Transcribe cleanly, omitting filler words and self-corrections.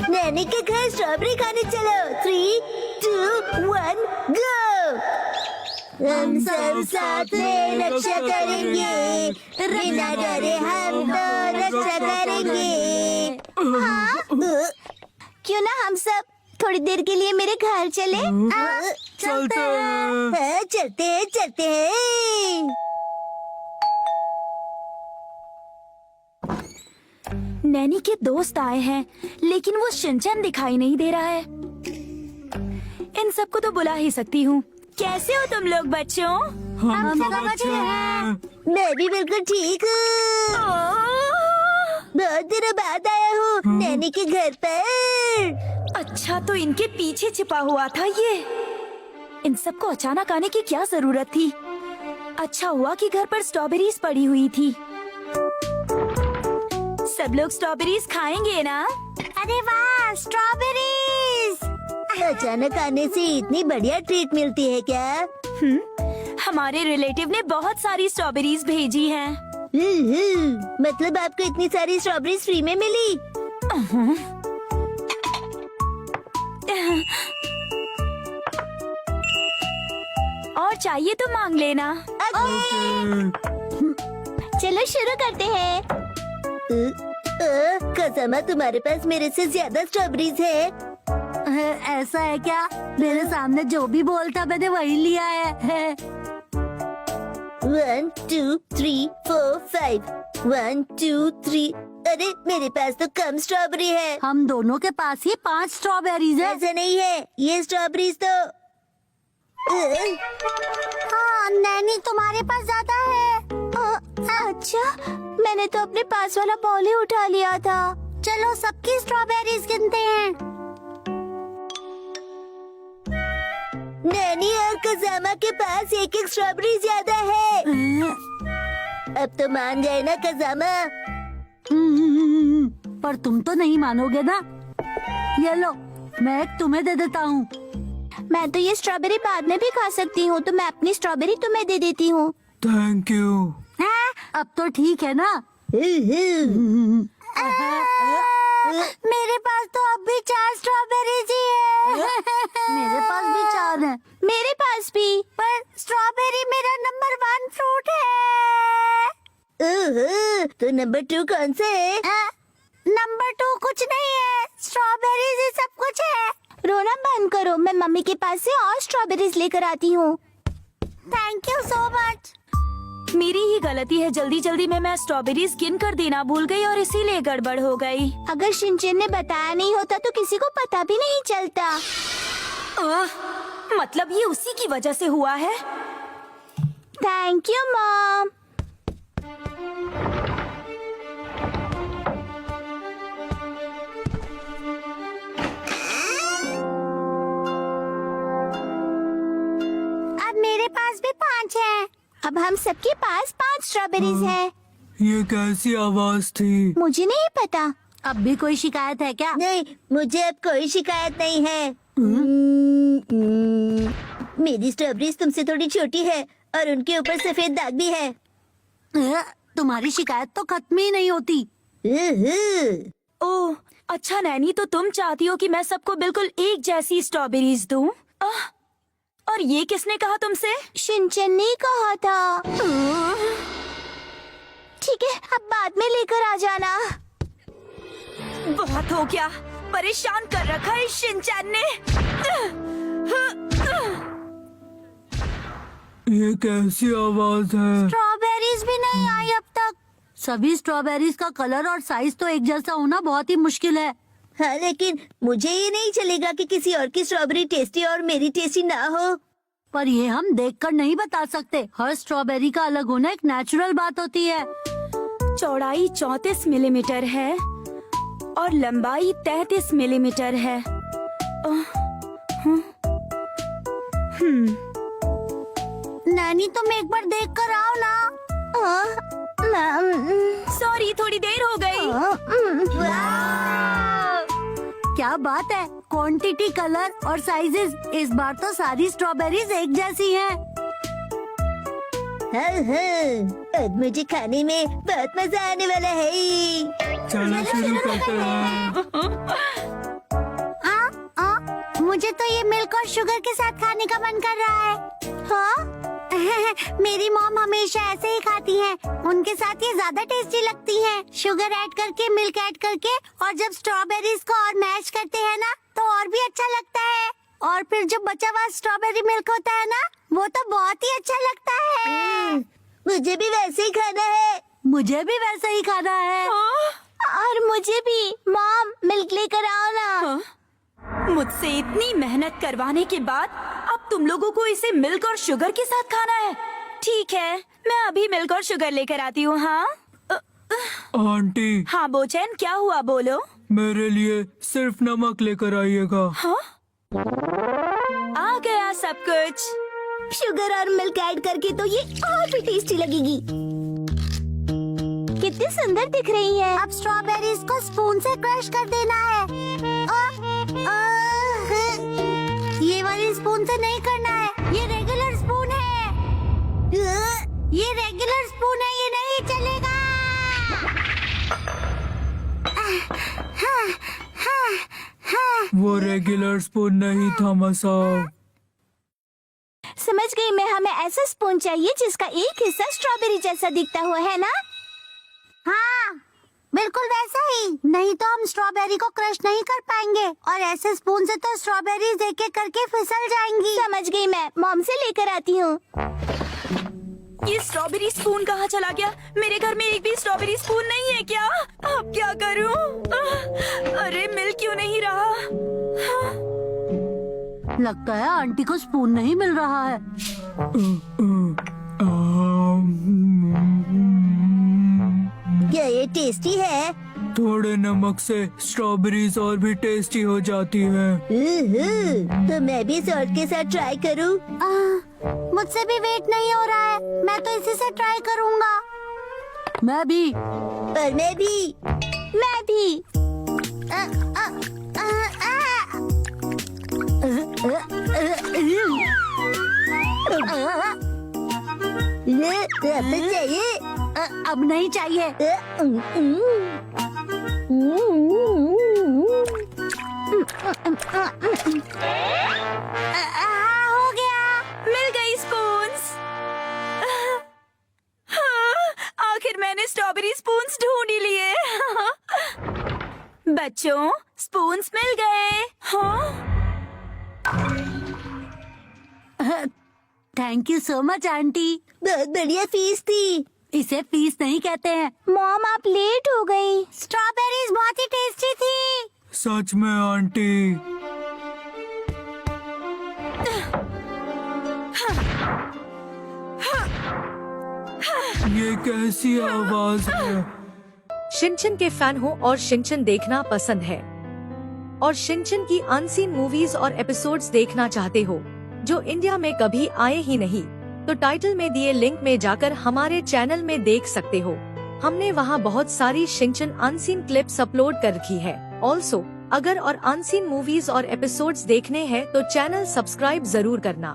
नैनी के घर स्ट्रॉबेरी खाने चलो। 3, 2, 1 गो। हम सब साथ में रक्षा करेंगे, बिना डरे हम तो रक्षा करेंगे। हाँ? क्यों ना हम सब थोड़ी देर के लिए मेरे घर चले? चलते हैं। हाँ, चलते हैं चलते हैं। नैनी के दोस्त आए हैं, लेकिन वो शिनचैन दिखाई नहीं दे रहा है। इन सबको तो बुला ही सकती हूँ। कैसे हो तुम लोग बच्चों? हम सब अच्छे हैं। मैं भी बिल्कुल ठीक हूँ। बहुत दिनों बाद आया हूँ नैनी के घर पर। अच्छा, तो इनके पीछे छिपा हुआ था ये। इन सबको अचानक आने की क्या जरूरत थी? अच्छा हुआ कि घर पर स्ट्रॉबेरीज पड़ी हुई थी। सब लोग स्ट्रॉबेरीज खाएंगे ना? अरे वाह, स्ट्रॉबेरीज! अचानक आने से इतनी बढ़िया ट्रीट मिलती है क्या? हमारे रिलेटिव ने बहुत सारी स्ट्रॉबेरीज भेजी हैं। मतलब आपको इतनी सारी स्ट्रॉबेरीज फ्री में मिली? और चाहिए तो मांग लेना। चलो शुरू करते हैं। कज़ामा, तुम्हारे पास मेरे से ज्यादा स्ट्रॉबेरीज है। ऐसा है क्या? मेरे सामने जो भी बोलता मैंने वही लिया है। 1, 2, 3, 4, 5। 1, 2, 3। अरे मेरे पास तो कम स्ट्रॉबेरी है। हम दोनों के पास ही 5 स्ट्रॉबेरीज है। ऐसा नहीं है, ये स्ट्रॉबेरीज तो हाँ, नैनी तुम्हारे पास ज्यादा है। अच्छा, मैंने तो अपने पास वाला बॉल ही उठा लिया था। चलो सबकी स्ट्रॉबेरीज गिनते हैं। नैनी और कज़ामा के पास एक एक स्ट्रॉबेरी ज्यादा है। अब तो मान जाए ना कज़ामा। पर तुम तो नहीं मानोगे ना। ये लो, मैं एक तुम्हें दे देता हूँ। मैं तो ये स्ट्रॉबेरी बाद में भी खा सकती हूँ, तो मैं अपनी स्ट्रॉबेरी तुम्हें दे देती हूँ। Thank you. अब तो ठीक है ना। मेरे पास तो अब भी 4 स्ट्रॉबेरीज ही है। मेरे पास भी 4 है। मेरे पास भी। पर स्ट्रॉबेरी मेरा नंबर 1 फ्रूट है। तो नंबर 2 कौन सा है? नंबर 2 कुछ नहीं है, स्ट्रॉबेरीज ही सब कुछ है। रोना बंद करो, मैं मम्मी के पास से और स्ट्रॉबेरीज लेकर आती हूँ। Thank you so much. मेरी ही गलती है, जल्दी जल्दी में मैं स्ट्रॉबेरीज गिन कर देना भूल गई और इसीलिए गड़बड़ हो गई। अगर शिनचैन ने बताया नहीं होता तो किसी को पता भी नहीं चलता। मतलब ये उसी की वजह से हुआ है। Thank you mom. अब मेरे पास भी 5 है। अब हम सबके पास 5 स्ट्रॉबेरीज हैं। ये कैसी आवाज थी? मुझे नहीं पता। अब भी कोई शिकायत है क्या? नहीं, मुझे अब कोई शिकायत नहीं है। मेरी स्ट्रॉबेरीज तुमसे थोड़ी छोटी है और उनके ऊपर सफेद दाग भी है। तुम्हारी शिकायत तो खत्म ही नहीं होती। ओह अच्छा नैनी, तो तुम चाहती हो कि मैं सबको बिल्कुल एक जैसी स्ट्रॉबेरीज दूं? और ये किसने कहा तुमसे? शिनचैन ने कहा था। ठीक है, अब बाद में लेकर आ जाना। बहुत हो गया, परेशान कर रखा है शिनचैन ने। ये कैसी आवाज है? स्ट्रॉबेरीज भी नहीं आई अब तक। सभी स्ट्रॉबेरीज का कलर और साइज तो एक जैसा होना बहुत ही मुश्किल है। हाँ, लेकिन मुझे ये नहीं चलेगा कि किसी और की स्ट्रॉबेरी टेस्टी और मेरी टेस्टी ना हो। पर ये हम देखकर नहीं बता सकते। हर स्ट्रॉबेरी का अलग होना एक नेचुरल बात होती है। चौड़ाई 34 मिलीमीटर है और लंबाई 33 मिलीमीटर है। नैनी तुम एक बार देख कर आओ ना। सॉरी, थोड़ी देर हो गई। क्या बात है, क्वांटिटी, कलर और साइजेस, इस बार तो सारी स्ट्रॉबेरीज एक जैसी हैं। अब मुझे खाने में बहुत मजा आने वाला है। चलो शुरू करते हैं। मुझे तो ये मिल्क और शुगर के साथ खाने का मन कर रहा है। हाँ? मेरी मॉम हमेशा ऐसे ही खाती हैं। उनके साथ ये ज्यादा टेस्टी लगती हैं। शुगर ऐड करके, मिल्क ऐड करके, और जब स्ट्रॉबेरीज को और मैश करते हैं ना तो और भी अच्छा लगता है। और फिर जो बचा हुआ स्ट्रॉबेरी मिल्क होता है ना, वो तो बहुत ही अच्छा लगता है। मुझे भी वैसे ही खाना है। मुझे भी वैसा ही खाना है। और मुझे भी। मॉम, मिल्क लेकर आओ ना। मुझसे इतनी मेहनत करवाने के बाद अब तुम लोगों को इसे मिल्क और शुगर के साथ खाना है। ठीक है, मैं अभी मिल्क और शुगर लेकर आती हूँ। हाँ आंटी, हाँ बोचैन, क्या हुआ बोलो। मेरे लिए सिर्फ नमक लेकर आइएगा। हाँ, आ गया सब कुछ। शुगर और मिल्क ऐड करके तो ये और भी टेस्टी लगेगी। कितनी सुंदर दिख रही है। अब स्ट्रॉबेरीज को स्पून से क्रश कर देना है। ये वाली स्पून से नहीं करना है, ये रेगुलर स्पून है। ये रेगुलर स्पून है, ये नहीं चलेगा। वो रेगुलर स्पून नहीं था मसाओ। समझ गई मैं। हमें ऐसा स्पून चाहिए जिसका एक हिस्सा स्ट्रॉबेरी जैसा दिखता हो, है ना? हाँ, बिल्कुल वैसा ही। नहीं तो हम स्ट्रॉबेरी को क्रश नहीं कर पाएंगे, और ऐसे स्पून से तो स्ट्रॉबेरीज एक एक करके फिसल जाएंगी। समझ गई मैं। मॉम से लेकर आती हूँ। ये स्ट्रॉबेरी स्पून कहाँ चला गया? मेरे घर में एक भी स्ट्रॉबेरी स्पून नहीं है क्या? अब क्या करूँ? अरे मिल क्यों नहीं रहा? लगता है आंटी को स्पून नहीं मिल रहा है। क्या ये टेस्टी है? थोड़े नमक से स्ट्रॉबेरीज और भी टेस्टी हो जाती है। तो मैं भी सॉल्ट के साथ ट्राई करूँ? मुझसे भी वेट नहीं हो रहा है। मैं तो इसी से ट्राई करूँगा। मैं भी। और मैं भी। मैं भी। अब चाहिए। अब नहीं चाहिए। हो गया। मिल गई स्पून्स। आखिर मैंने स्ट्रॉबेरी स्पून्स ढूंढ ही लिए। बच्चों, स्पून्स मिल गए। हाँ, thank you so much aunty. बहुत बढ़िया फीस थी। इसे फीस नहीं कहते हैं। मॉम, आप लेट हो गई। स्ट्रॉबेरीज बहुत ही टेस्टी थी। सच में आंटी। ये कैसी आवाज है? शिनचैन के फैन हो और शिनचैन देखना पसंद है और शिनचैन की अनसीन मूवीज और एपिसोड्स देखना चाहते हो जो इंडिया में कभी आए ही नहीं, तो टाइटल में दिए लिंक में जाकर हमारे चैनल में देख सकते हो। हमने वहां बहुत सारी शिनचैन अनसीन क्लिप्स अपलोड कर रखी है। ऑल्सो अगर और अनसीन मूवीज और एपिसोड्स देखने हैं तो चैनल सब्सक्राइब जरूर करना।